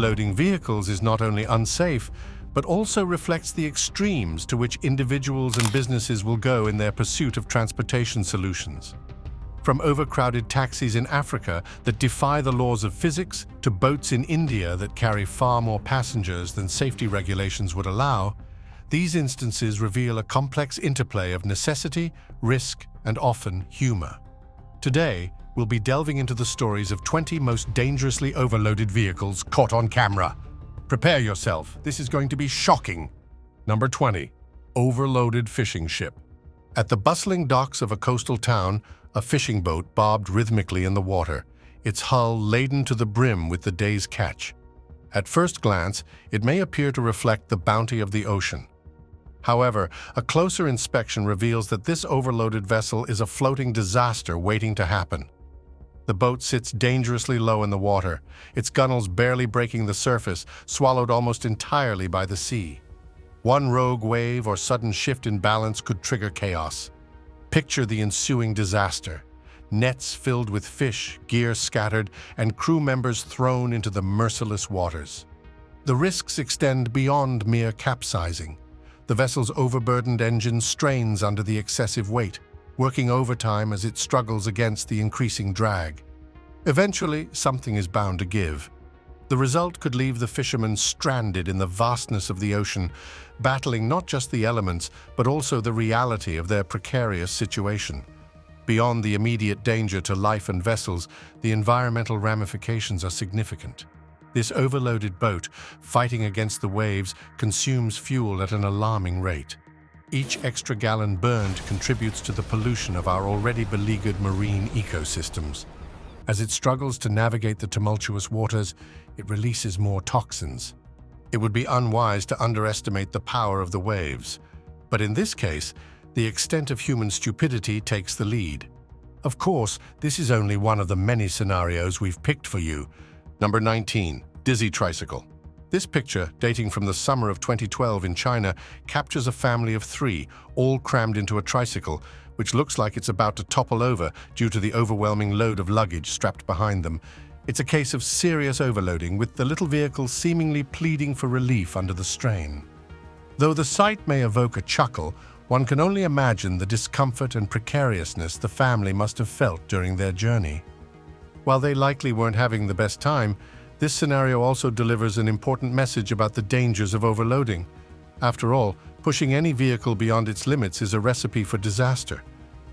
overloading vehicles is not only unsafe, but also reflects the extremes to which individuals and businesses will go in their pursuit of transportation solutions. From overcrowded taxis in Africa that defy the laws of physics to boats in India that carry far more passengers than safety regulations would allow, these instances reveal a complex interplay of necessity, risk, and often humor. Today, we'll be delving into the stories of 20 most dangerously overloaded vehicles caught on camera. Prepare yourself, this is going to be shocking. Number 20. Overloaded fishing ship. At the bustling docks of a coastal town, a fishing boat bobbed rhythmically in the water, its hull laden to the brim with the day's catch. At first glance, it may appear to reflect the bounty of the ocean. However, a closer inspection reveals that this overloaded vessel is a floating disaster waiting to happen. The boat sits dangerously low in the water, its gunnels barely breaking the surface, swallowed almost entirely by the sea. One rogue wave or sudden shift in balance could trigger chaos. Picture the ensuing disaster. Nets filled with fish, gear scattered, and crew members thrown into the merciless waters. The risks extend beyond mere capsizing. The vessel's overburdened engine strains under the excessive weight, working overtime as it struggles against the increasing drag. Eventually, something is bound to give. The result could leave the fishermen stranded in the vastness of the ocean, battling not just the elements, but also the reality of their precarious situation. Beyond the immediate danger to life and vessels, the environmental ramifications are significant. This overloaded boat, fighting against the waves, consumes fuel at an alarming rate. Each extra gallon burned contributes to the pollution of our already beleaguered marine ecosystems. As it struggles to navigate the tumultuous waters, it releases more toxins. It would be unwise to underestimate the power of the waves. But in this case, the extent of human stupidity takes the lead. Of course, this is only one of the many scenarios we've picked for you. Number 19. Dizzy Tricycle. This picture, dating from the summer of 2012 in China, captures a family of 3, all crammed into a tricycle, which looks like it's about to topple over due to the overwhelming load of luggage strapped behind them. It's a case of serious overloading, with the little vehicle seemingly pleading for relief under the strain. Though the sight may evoke a chuckle, one can only imagine the discomfort and precariousness the family must have felt during their journey. While they likely weren't having the best time, this scenario also delivers an important message about the dangers of overloading. After all, pushing any vehicle beyond its limits is a recipe for disaster.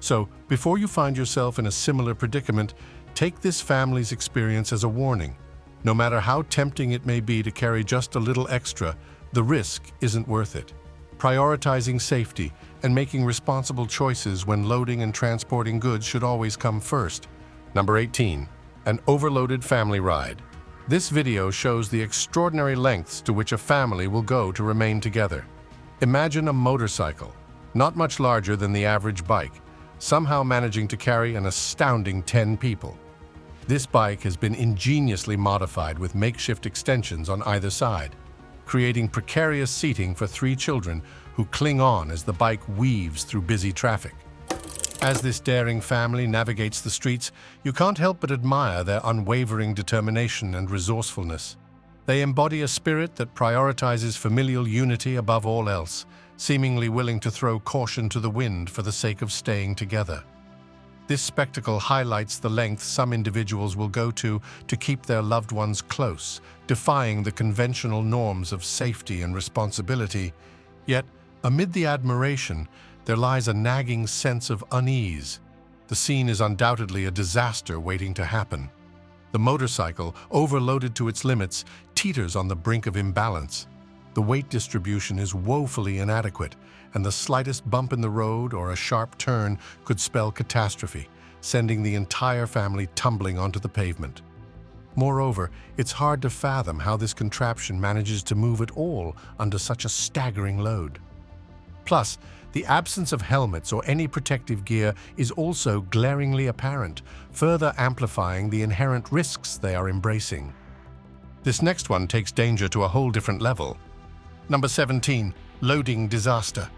So, before you find yourself in a similar predicament, take this family's experience as a warning. No matter how tempting it may be to carry just a little extra, the risk isn't worth it. Prioritizing safety and making responsible choices when loading and transporting goods should always come first. Number 18. An overloaded family ride. This video shows the extraordinary lengths to which a family will go to remain together. Imagine a motorcycle, not much larger than the average bike, somehow managing to carry an astounding 10 people. This bike has been ingeniously modified with makeshift extensions on either side, creating precarious seating for 3 children who cling on as the bike weaves through busy traffic. As this daring family navigates the streets, you can't help but admire their unwavering determination and resourcefulness. They embody a spirit that prioritizes familial unity above all else, seemingly willing to throw caution to the wind for the sake of staying together. This spectacle highlights the lengths some individuals will go to keep their loved ones close, defying the conventional norms of safety and responsibility. Yet, amid the admiration, there lies a nagging sense of unease. The scene is undoubtedly a disaster waiting to happen. The motorcycle, overloaded to its limits, teeters on the brink of imbalance. The weight distribution is woefully inadequate, and the slightest bump in the road or a sharp turn could spell catastrophe, sending the entire family tumbling onto the pavement. Moreover, it's hard to fathom how this contraption manages to move at all under such a staggering load. Plus, the absence of helmets or any protective gear is also glaringly apparent, further amplifying the inherent risks they are embracing. This next one takes danger to a whole different level. Number 17. Loading disaster.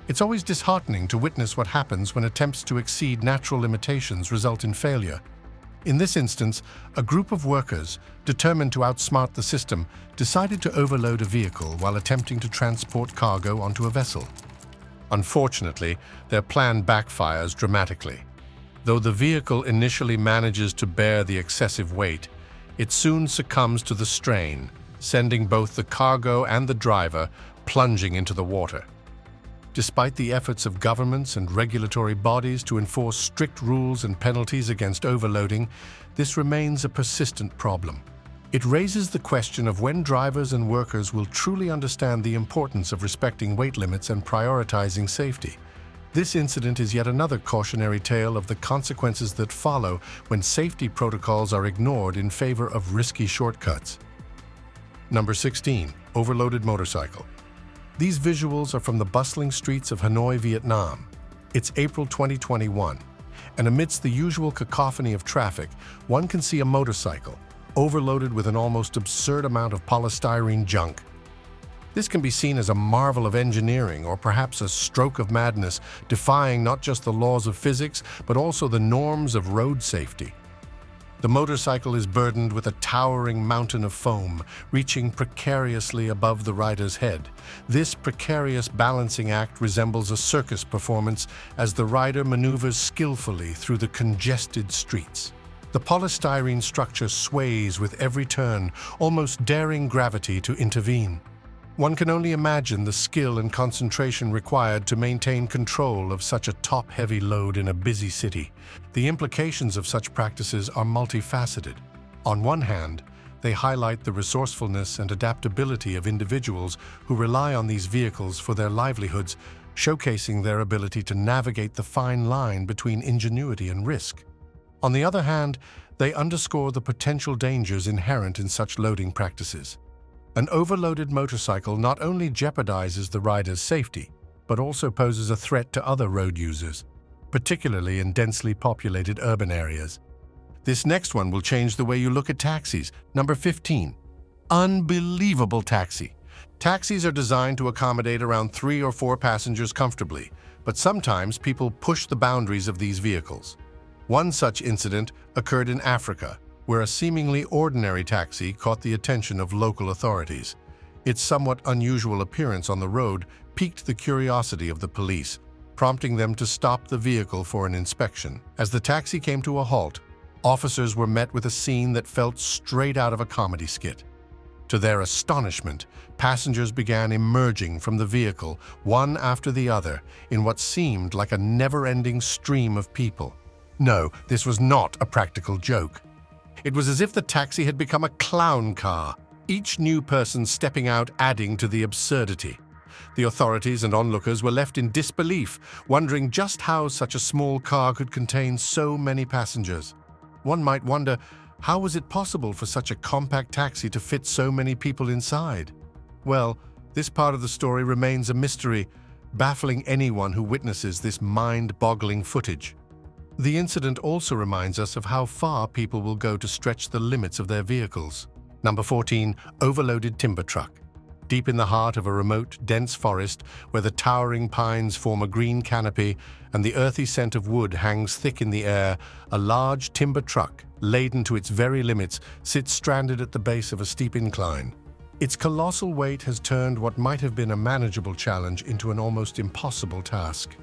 It's always disheartening to witness what happens when attempts to exceed natural limitations result in failure. In this instance, a group of workers, determined to outsmart the system, decided to overload a vehicle while attempting to transport cargo onto a vessel. Unfortunately, their plan backfires dramatically. Though the vehicle initially manages to bear the excessive weight, it soon succumbs to the strain, sending both the cargo and the driver plunging into the water. Despite the efforts of governments and regulatory bodies to enforce strict rules and penalties against overloading, this remains a persistent problem. It raises the question of when drivers and workers will truly understand the importance of respecting weight limits and prioritizing safety. This incident is yet another cautionary tale of the consequences that follow when safety protocols are ignored in favor of risky shortcuts. Number 16. Overloaded motorcycle. These visuals are from the bustling streets of Hanoi, Vietnam. It's April 2021, and amidst the usual cacophony of traffic, one can see a motorcycle, overloaded with an almost absurd amount of polystyrene junk. This can be seen as a marvel of engineering or perhaps a stroke of madness, defying not just the laws of physics, but also the norms of road safety. The motorcycle is burdened with a towering mountain of foam, reaching precariously above the rider's head. This precarious balancing act resembles a circus performance as the rider maneuvers skillfully through the congested streets. The polystyrene structure sways with every turn, almost daring gravity to intervene. One can only imagine the skill and concentration required to maintain control of such a top-heavy load in a busy city. The implications of such practices are multifaceted. On one hand, they highlight the resourcefulness and adaptability of individuals who rely on these vehicles for their livelihoods, showcasing their ability to navigate the fine line between ingenuity and risk. On the other hand, they underscore the potential dangers inherent in such loading practices. An overloaded motorcycle not only jeopardizes the rider's safety, but also poses a threat to other road users, particularly in densely populated urban areas. This next one will change the way you look at taxis. Number 15. Unbelievable taxi. Taxis are designed to accommodate around 3 or 4 passengers comfortably, but sometimes people push the boundaries of these vehicles. One such incident occurred in Africa, where a seemingly ordinary taxi caught the attention of local authorities. Its somewhat unusual appearance on the road piqued the curiosity of the police, prompting them to stop the vehicle for an inspection. As the taxi came to a halt, officers were met with a scene that felt straight out of a comedy skit. To their astonishment, passengers began emerging from the vehicle, one after the other, in what seemed like a never-ending stream of people. No, this was not a practical joke. It was as if the taxi had become a clown car, each new person stepping out adding to the absurdity. The authorities and onlookers were left in disbelief, wondering just how such a small car could contain so many passengers. One might wonder, how was it possible for such a compact taxi to fit so many people inside? Well, this part of the story remains a mystery, baffling anyone who witnesses this mind-boggling footage. The incident also reminds us of how far people will go to stretch the limits of their vehicles. Number 14. Overloaded timber truck. Deep in the heart of a remote, dense forest, where the towering pines form a green canopy and the earthy scent of wood hangs thick in the air, a large timber truck, laden to its very limits, sits stranded at the base of a steep incline. Its colossal weight has turned what might have been a manageable challenge into an almost impossible task.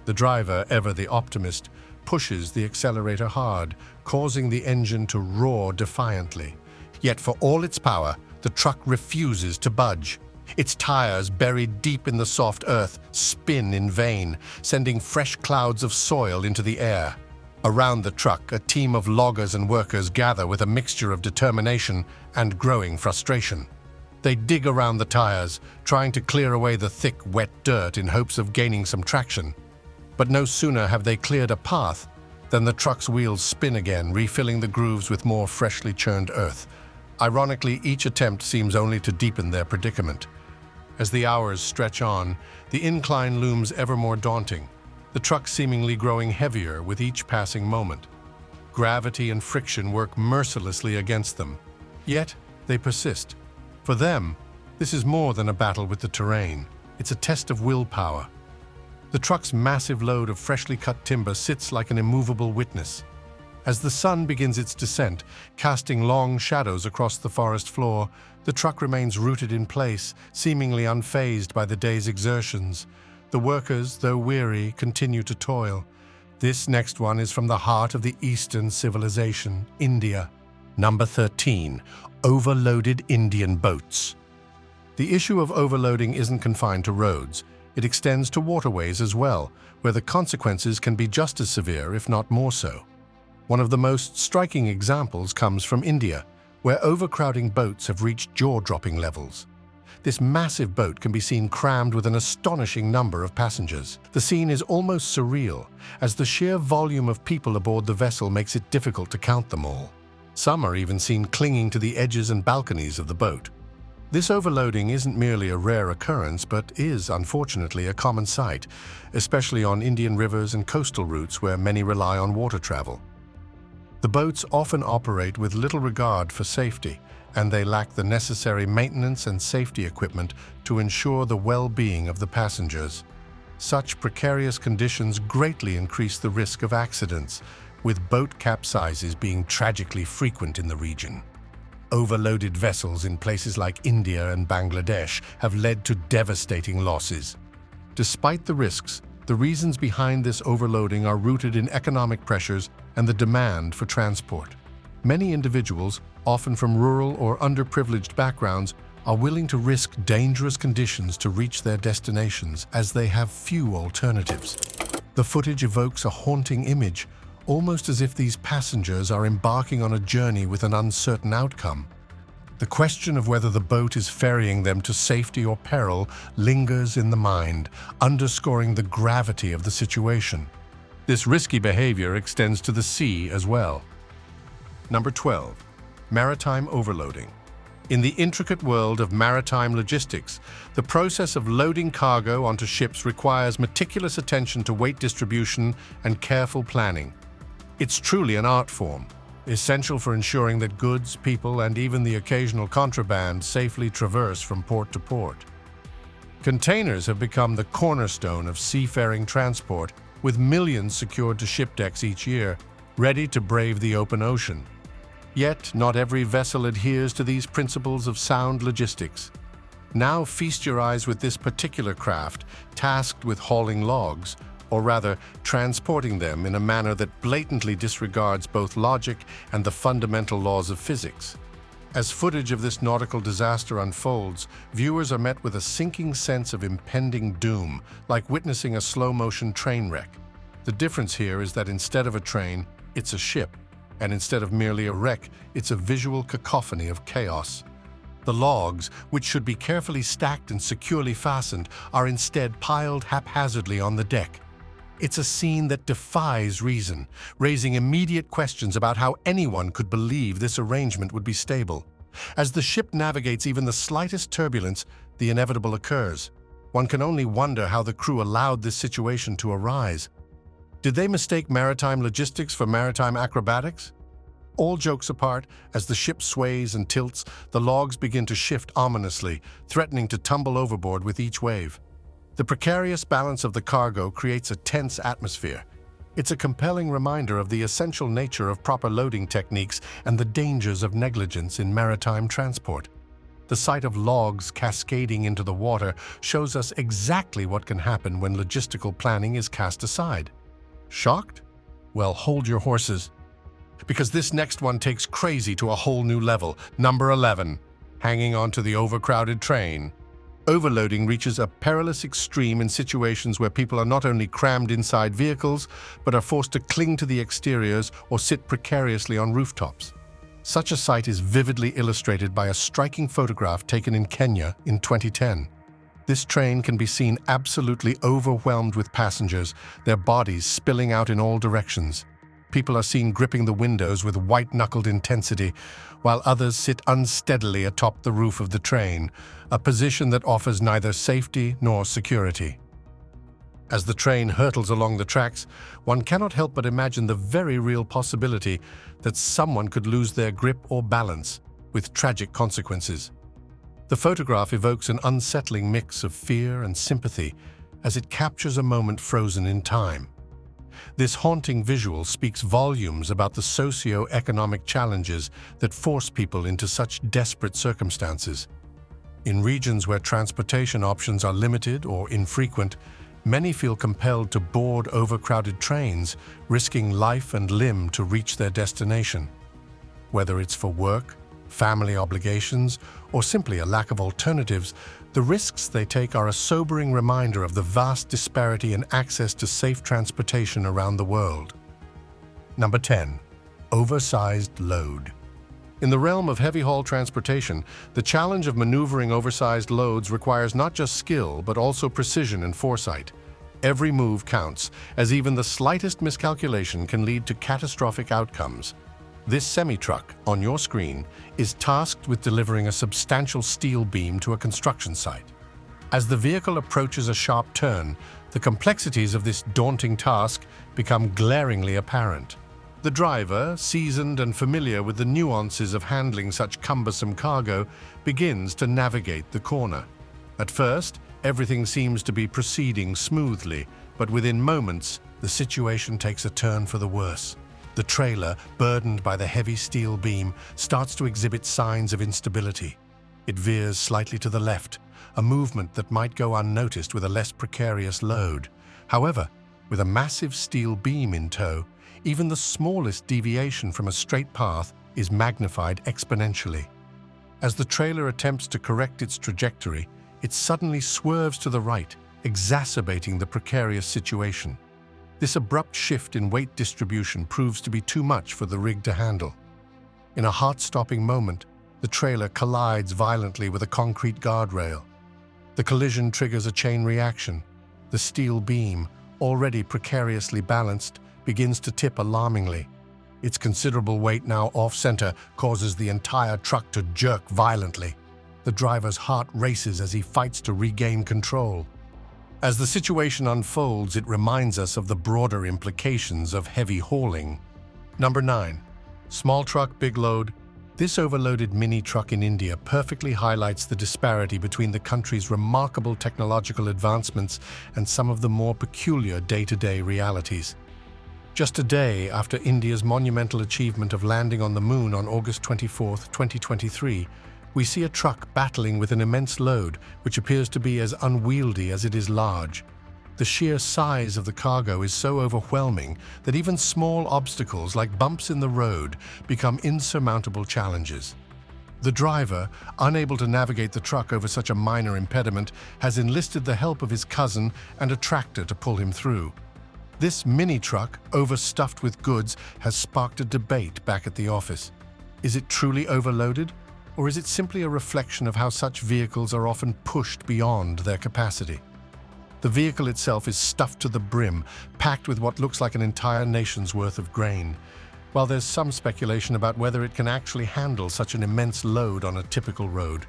The driver, ever the optimist, pushes the accelerator hard, causing the engine to roar defiantly. Yet for all its power, the truck refuses to budge. Its tires, buried deep in the soft earth, spin in vain, sending fresh clouds of soil into the air. Around the truck, a team of loggers and workers gather with a mixture of determination and growing frustration. They dig around the tires, trying to clear away the thick, wet dirt in hopes of gaining some traction. But no sooner have they cleared a path than the truck's wheels spin again, refilling the grooves with more freshly churned earth. Ironically, each attempt seems only to deepen their predicament. As the hours stretch on, the incline looms ever more daunting, the truck seemingly growing heavier with each passing moment. Gravity and friction work mercilessly against them. Yet, they persist. For them, this is more than a battle with the terrain. It's a test of willpower. The truck's massive load of freshly cut timber sits like an immovable witness. As the sun begins its descent, casting long shadows across the forest floor, the truck remains rooted in place, seemingly unfazed by the day's exertions. The workers, though weary, continue to toil. This next one is from the heart of the Eastern civilization, India. Number 13. Overloaded Indian boats. The issue of overloading isn't confined to roads. It extends to waterways as well, where the consequences can be just as severe, if not more so. One of the most striking examples comes from India, where overcrowding boats have reached jaw-dropping levels. This massive boat can be seen crammed with an astonishing number of passengers. The scene is almost surreal, as the sheer volume of people aboard the vessel makes it difficult to count them all. Some are even seen clinging to the edges and balconies of the boat. This overloading isn't merely a rare occurrence, but is, unfortunately, a common sight, especially on Indian rivers and coastal routes where many rely on water travel. The boats often operate with little regard for safety, and they lack the necessary maintenance and safety equipment to ensure the well-being of the passengers. Such precarious conditions greatly increase the risk of accidents, with boat capsizes being tragically frequent in the region. Overloaded vessels in places like India and Bangladesh have led to devastating losses. Despite the risks, the reasons behind this overloading are rooted in economic pressures and the demand for transport. Many individuals, often from rural or underprivileged backgrounds, are willing to risk dangerous conditions to reach their destinations as they have few alternatives. The footage evokes a haunting image, almost as if these passengers are embarking on a journey with an uncertain outcome. The question of whether the boat is ferrying them to safety or peril lingers in the mind, underscoring the gravity of the situation. This risky behavior extends to the sea as well. Number 12. Maritime overloading. In the intricate world of maritime logistics, the process of loading cargo onto ships requires meticulous attention to weight distribution and careful planning. It's truly an art form, essential for ensuring that goods, people, and even the occasional contraband safely traverse from port to port. Containers have become the cornerstone of seafaring transport, with millions secured to ship decks each year, ready to brave the open ocean. Yet, not every vessel adheres to these principles of sound logistics. Now feast your eyes with this particular craft, tasked with hauling logs, or rather, transporting them in a manner that blatantly disregards both logic and the fundamental laws of physics. As footage of this nautical disaster unfolds, viewers are met with a sinking sense of impending doom, like witnessing a slow-motion train wreck. The difference here is that instead of a train, it's a ship, and instead of merely a wreck, it's a visual cacophony of chaos. The logs, which should be carefully stacked and securely fastened, are instead piled haphazardly on the deck. It's a scene that defies reason, raising immediate questions about how anyone could believe this arrangement would be stable. As the ship navigates even the slightest turbulence, the inevitable occurs. One can only wonder how the crew allowed this situation to arise. Did they mistake maritime logistics for maritime acrobatics? All jokes apart, as the ship sways and tilts, the logs begin to shift ominously, threatening to tumble overboard with each wave. The precarious balance of the cargo creates a tense atmosphere. It's a compelling reminder of the essential nature of proper loading techniques and the dangers of negligence in maritime transport. The sight of logs cascading into the water shows us exactly what can happen when logistical planning is cast aside. Shocked? Well, hold your horses, because this next one takes crazy to a whole new level. Number 11. Hanging onto the overcrowded train. Overloading reaches a perilous extreme in situations where people are not only crammed inside vehicles, but are forced to cling to the exteriors or sit precariously on rooftops. Such a sight is vividly illustrated by a striking photograph taken in Kenya in 2010. This train can be seen absolutely overwhelmed with passengers, their bodies spilling out in all directions. People are seen gripping the windows with white-knuckled intensity, while others sit unsteadily atop the roof of the train, a position that offers neither safety nor security. As the train hurtles along the tracks, one cannot help but imagine the very real possibility that someone could lose their grip or balance, with tragic consequences. The photograph evokes an unsettling mix of fear and sympathy as it captures a moment frozen in time. This haunting visual speaks volumes about the socio-economic challenges that force people into such desperate circumstances. In regions where transportation options are limited or infrequent, many feel compelled to board overcrowded trains, risking life and limb to reach their destination. Whether it's for work, family obligations, or simply a lack of alternatives, the risks they take are a sobering reminder of the vast disparity in access to safe transportation around the world. Number 10. Oversized load. In the realm of heavy-haul transportation, the challenge of maneuvering oversized loads requires not just skill, but also precision and foresight. Every move counts, as even the slightest miscalculation can lead to catastrophic outcomes. This semi-truck, on your screen, is tasked with delivering a substantial steel beam to a construction site. As the vehicle approaches a sharp turn, the complexities of this daunting task become glaringly apparent. The driver, seasoned and familiar with the nuances of handling such cumbersome cargo, begins to navigate the corner. At first, everything seems to be proceeding smoothly, but within moments, the situation takes a turn for the worse. The trailer, burdened by the heavy steel beam, starts to exhibit signs of instability. It veers slightly to the left, a movement that might go unnoticed with a less precarious load. However, with a massive steel beam in tow, even the smallest deviation from a straight path is magnified exponentially. As the trailer attempts to correct its trajectory, it suddenly swerves to the right, exacerbating the precarious situation. This abrupt shift in weight distribution proves to be too much for the rig to handle. In a heart-stopping moment, the trailer collides violently with a concrete guardrail. The collision triggers a chain reaction. The steel beam, already precariously balanced, begins to tip alarmingly. Its considerable weight now off-center causes the entire truck to jerk violently. The driver's heart races as he fights to regain control. As the situation unfolds, it reminds us of the broader implications of heavy hauling. Number 9. Small truck, big load. This overloaded mini truck in India perfectly highlights the disparity between the country's remarkable technological advancements and some of the more peculiar day-to-day realities. Just a day after India's monumental achievement of landing on the moon on August 24, 2023, we see a truck battling with an immense load, which appears to be as unwieldy as it is large. The sheer size of the cargo is so overwhelming that even small obstacles like bumps in the road become insurmountable challenges. The driver, unable to navigate the truck over such a minor impediment, has enlisted the help of his cousin and a tractor to pull him through. This mini-truck, overstuffed with goods, has sparked a debate back at the office. Is it truly overloaded? Or is it simply a reflection of how such vehicles are often pushed beyond their capacity? The vehicle itself is stuffed to the brim, packed with what looks like an entire nation's worth of grain. While there's some speculation about whether it can actually handle such an immense load on a typical road.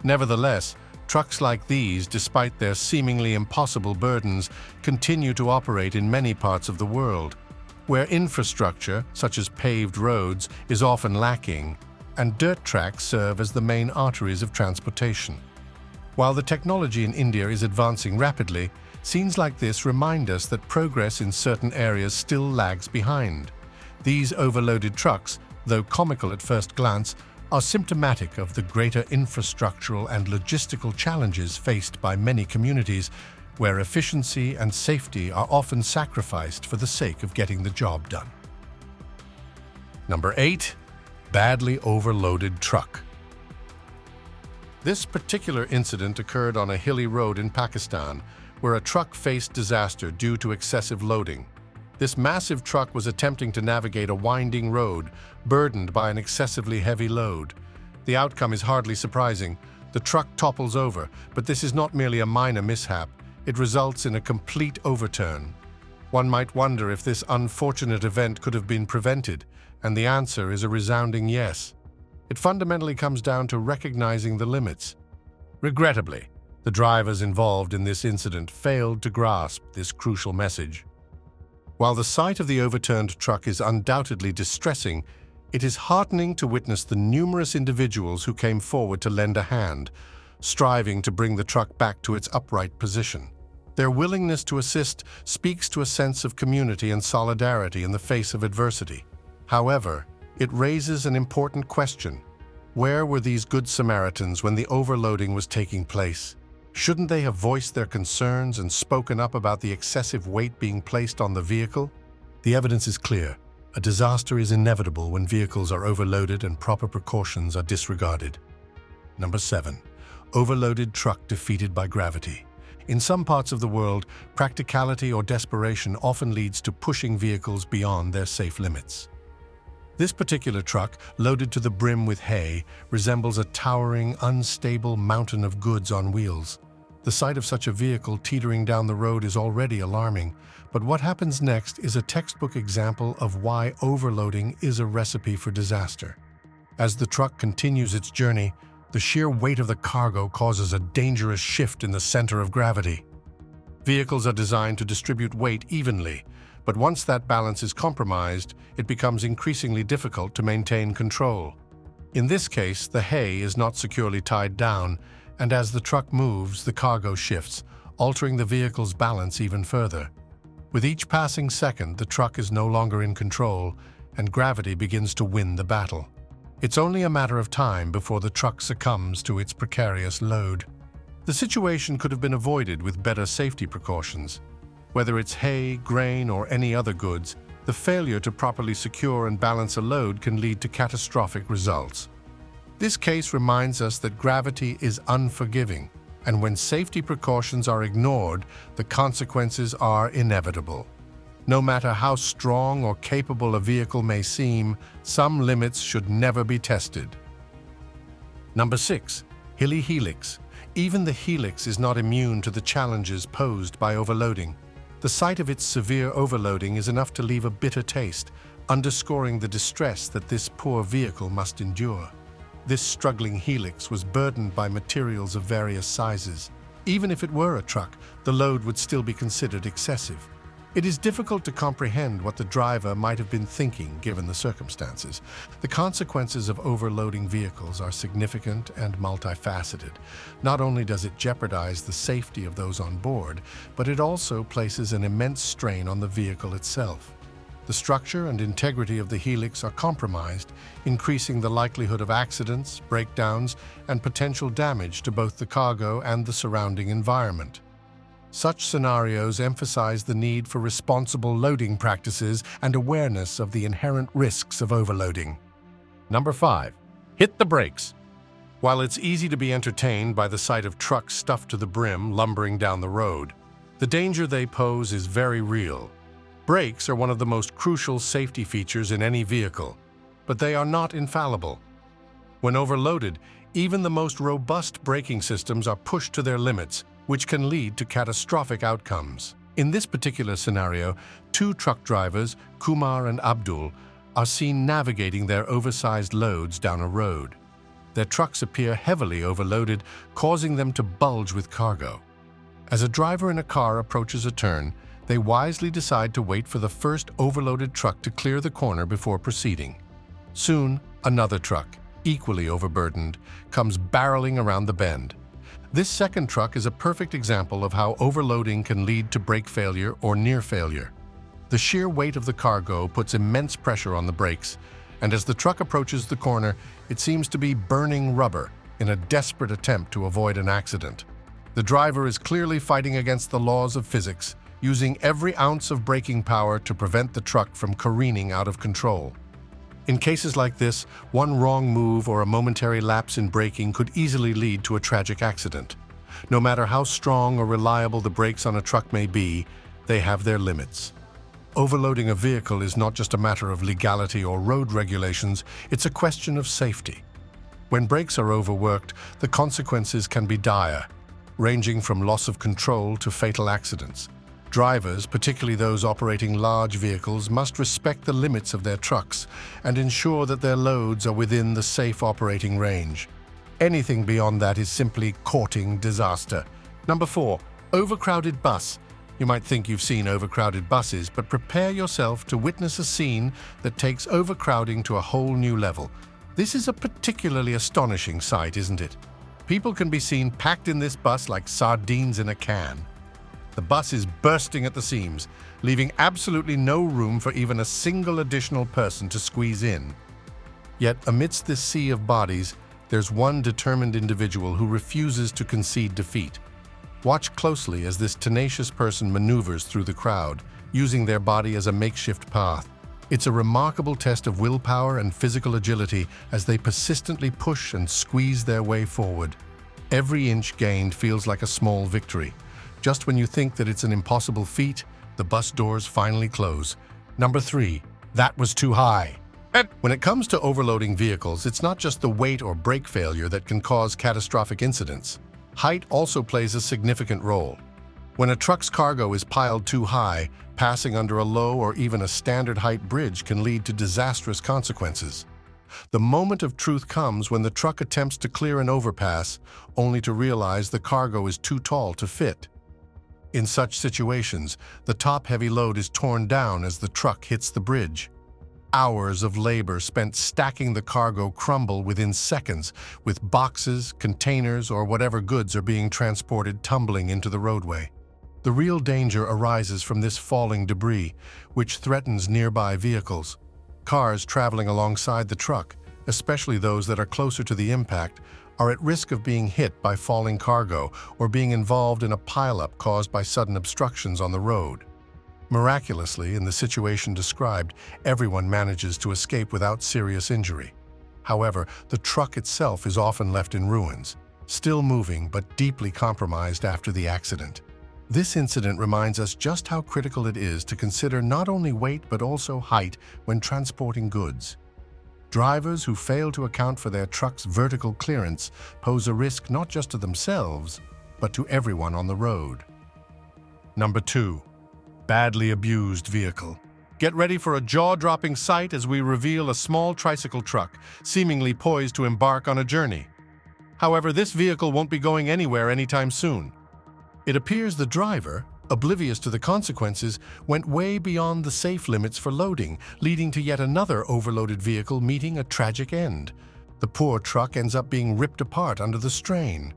Nevertheless, trucks like these, despite their seemingly impossible burdens, continue to operate in many parts of the world, where infrastructure, such as paved roads, is often lacking, and dirt tracks serve as the main arteries of transportation. While the technology in India is advancing rapidly, scenes like this remind us that progress in certain areas still lags behind. These overloaded trucks, though comical at first glance, are symptomatic of the greater infrastructural and logistical challenges faced by many communities, where efficiency and safety are often sacrificed for the sake of getting the job done. Number 8. Badly overloaded truck. This particular incident occurred on a hilly road in Pakistan, where a truck faced disaster due to excessive loading. This massive truck was attempting to navigate a winding road, burdened by an excessively heavy load. The outcome is hardly surprising. The truck topples over, but this is not merely a minor mishap. It results in a complete overturn. One might wonder if this unfortunate event could have been prevented, and the answer is a resounding yes. It fundamentally comes down to recognizing the limits. Regrettably, the drivers involved in this incident failed to grasp this crucial message. While the sight of the overturned truck is undoubtedly distressing, it is heartening to witness the numerous individuals who came forward to lend a hand, striving to bring the truck back to its upright position. Their willingness to assist speaks to a sense of community and solidarity in the face of adversity. However, it raises an important question. Where were these Good Samaritans when the overloading was taking place? Shouldn't they have voiced their concerns and spoken up about the excessive weight being placed on the vehicle? The evidence is clear. A disaster is inevitable when vehicles are overloaded and proper precautions are disregarded. Number 7. Overloaded truck defeated by gravity. In some parts of the world, practicality or desperation often leads to pushing vehicles beyond their safe limits. This particular truck, loaded to the brim with hay, resembles a towering, unstable mountain of goods on wheels. The sight of such a vehicle teetering down the road is already alarming, but what happens next is a textbook example of why overloading is a recipe for disaster. As the truck continues its journey, the sheer weight of the cargo causes a dangerous shift in the center of gravity. Vehicles are designed to distribute weight evenly, but once that balance is compromised, it becomes increasingly difficult to maintain control. In this case, the hay is not securely tied down, and as the truck moves, the cargo shifts, altering the vehicle's balance even further. With each passing second, the truck is no longer in control, and gravity begins to win the battle. It's only a matter of time before the truck succumbs to its precarious load. The situation could have been avoided with better safety precautions. Whether it's hay, grain, or any other goods, the failure to properly secure and balance a load can lead to catastrophic results. This case reminds us that gravity is unforgiving, and when safety precautions are ignored, the consequences are inevitable. No matter how strong or capable a vehicle may seem, some limits should never be tested. Number 6. Helix. Even the Helix is not immune to the challenges posed by overloading. The sight of its severe overloading is enough to leave a bitter taste, underscoring the distress that this poor vehicle must endure. This struggling Helix was burdened by materials of various sizes. Even if it were a truck, the load would still be considered excessive. It is difficult to comprehend what the driver might have been thinking given the circumstances. The consequences of overloading vehicles are significant and multifaceted. Not only does it jeopardize the safety of those on board, but it also places an immense strain on the vehicle itself. The structure and integrity of the Helix are compromised, increasing the likelihood of accidents, breakdowns, and potential damage to both the cargo and the surrounding environment. Such scenarios emphasize the need for responsible loading practices and awareness of the inherent risks of overloading. Number 5. Hit the brakes. While it's easy to be entertained by the sight of trucks stuffed to the brim lumbering down the road, the danger they pose is very real. Brakes are one of the most crucial safety features in any vehicle, but they are not infallible. When overloaded, even the most robust braking systems are pushed to their limits, which can lead to catastrophic outcomes. In this particular scenario, 2 truck drivers, Kumar and Abdul, are seen navigating their oversized loads down a road. Their trucks appear heavily overloaded, causing them to bulge with cargo. As a driver in a car approaches a turn, they wisely decide to wait for the first overloaded truck to clear the corner before proceeding. Soon, another truck, equally overburdened, comes barreling around the bend. This second truck is a perfect example of how overloading can lead to brake failure or near failure. The sheer weight of the cargo puts immense pressure on the brakes, and as the truck approaches the corner, it seems to be burning rubber in a desperate attempt to avoid an accident. The driver is clearly fighting against the laws of physics, using every ounce of braking power to prevent the truck from careening out of control. In cases like this, one wrong move or a momentary lapse in braking could easily lead to a tragic accident. No matter how strong or reliable the brakes on a truck may be, they have their limits. Overloading a vehicle is not just a matter of legality or road regulations, it's a question of safety. When brakes are overworked, the consequences can be dire, ranging from loss of control to fatal accidents. Drivers, particularly those operating large vehicles, must respect the limits of their trucks and ensure that their loads are within the safe operating range. Anything beyond that is simply courting disaster. Number 4. Overcrowded bus. You might think you've seen overcrowded buses, but prepare yourself to witness a scene that takes overcrowding to a whole new level. This is a particularly astonishing sight, isn't it? People can be seen packed in this bus like sardines in a can. The bus is bursting at the seams, leaving absolutely no room for even a single additional person to squeeze in. Yet, amidst this sea of bodies, there's one determined individual who refuses to concede defeat. Watch closely as this tenacious person maneuvers through the crowd, using their body as a makeshift path. It's a remarkable test of willpower and physical agility as they persistently push and squeeze their way forward. Every inch gained feels like a small victory. Just when you think that it's an impossible feat, the bus doors finally close. Number 3. That was too high. When it comes to overloading vehicles, it's not just the weight or brake failure that can cause catastrophic incidents. Height also plays a significant role. When a truck's cargo is piled too high, passing under a low or even a standard height bridge can lead to disastrous consequences. The moment of truth comes when the truck attempts to clear an overpass, only to realize the cargo is too tall to fit. In such situations, the top-heavy load is torn down as the truck hits the bridge. Hours of labor spent stacking the cargo crumble within seconds, with boxes, containers, or whatever goods are being transported tumbling into the roadway. The real danger arises from this falling debris, which threatens nearby vehicles. Cars traveling alongside the truck, especially those that are closer to the impact, are at risk of being hit by falling cargo or being involved in a pileup caused by sudden obstructions on the road. Miraculously, in the situation described, everyone manages to escape without serious injury. However, the truck itself is often left in ruins, still moving but deeply compromised after the accident. This incident reminds us just how critical it is to consider not only weight but also height when transporting goods. Drivers who fail to account for their truck's vertical clearance pose a risk not just to themselves, but to everyone on the road. Number 2. Badly abused vehicle. Get ready for a jaw-dropping sight as we reveal a small tricycle truck, seemingly poised to embark on a journey. However, this vehicle won't be going anywhere anytime soon. It appears the driver, oblivious to the consequences, went way beyond the safe limits for loading, leading to yet another overloaded vehicle meeting a tragic end. The poor truck ends up being ripped apart under the strain.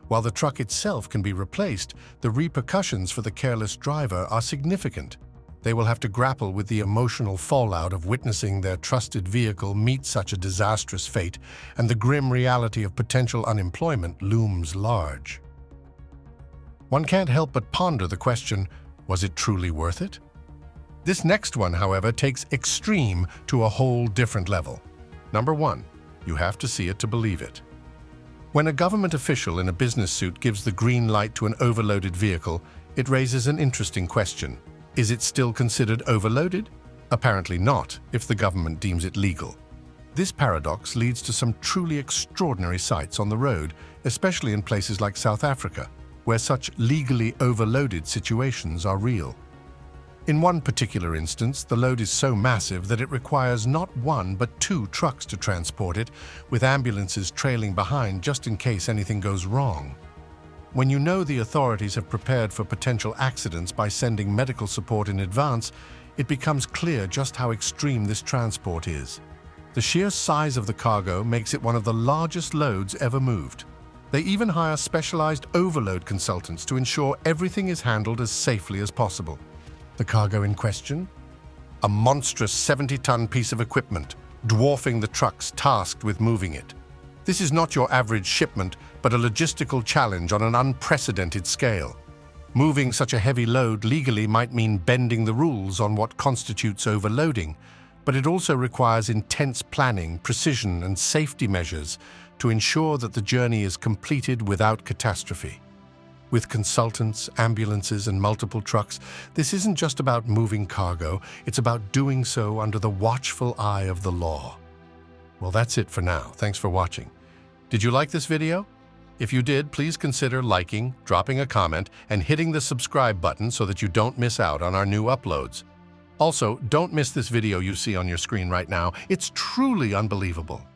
While the truck itself can be replaced, the repercussions for the careless driver are significant. They will have to grapple with the emotional fallout of witnessing their trusted vehicle meet such a disastrous fate, and the grim reality of potential unemployment looms large. One can't help but ponder the question, was it truly worth it? This next one, however, takes extreme to a whole different level. Number 1. You have to see it to believe it. When a government official in a business suit gives the green light to an overloaded vehicle, it raises an interesting question. Is it still considered overloaded? Apparently not, if the government deems it legal. This paradox leads to some truly extraordinary sights on the road, especially in places like South Africa, where such legally overloaded situations are real. In one particular instance, the load is so massive that it requires not 1 but 2 trucks to transport it, with ambulances trailing behind just in case anything goes wrong. When you know the authorities have prepared for potential accidents by sending medical support in advance, it becomes clear just how extreme this transport is. The sheer size of the cargo makes it one of the largest loads ever moved. They even hire specialized overload consultants to ensure everything is handled as safely as possible. The cargo in question? A monstrous 70-ton piece of equipment, dwarfing the trucks tasked with moving it. This is not your average shipment, but a logistical challenge on an unprecedented scale. Moving such a heavy load legally might mean bending the rules on what constitutes overloading, but it also requires intense planning, precision, and safety measures to ensure that the journey is completed without catastrophe. With consultants, ambulances, and multiple trucks, this isn't just about moving cargo, it's about doing so under the watchful eye of the law. Well, that's it for now. Thanks for watching. Did you like this video? If you did, please consider liking, dropping a comment, and hitting the subscribe button so that you don't miss out on our new uploads. Also, don't miss this video you see on your screen right now. It's truly unbelievable.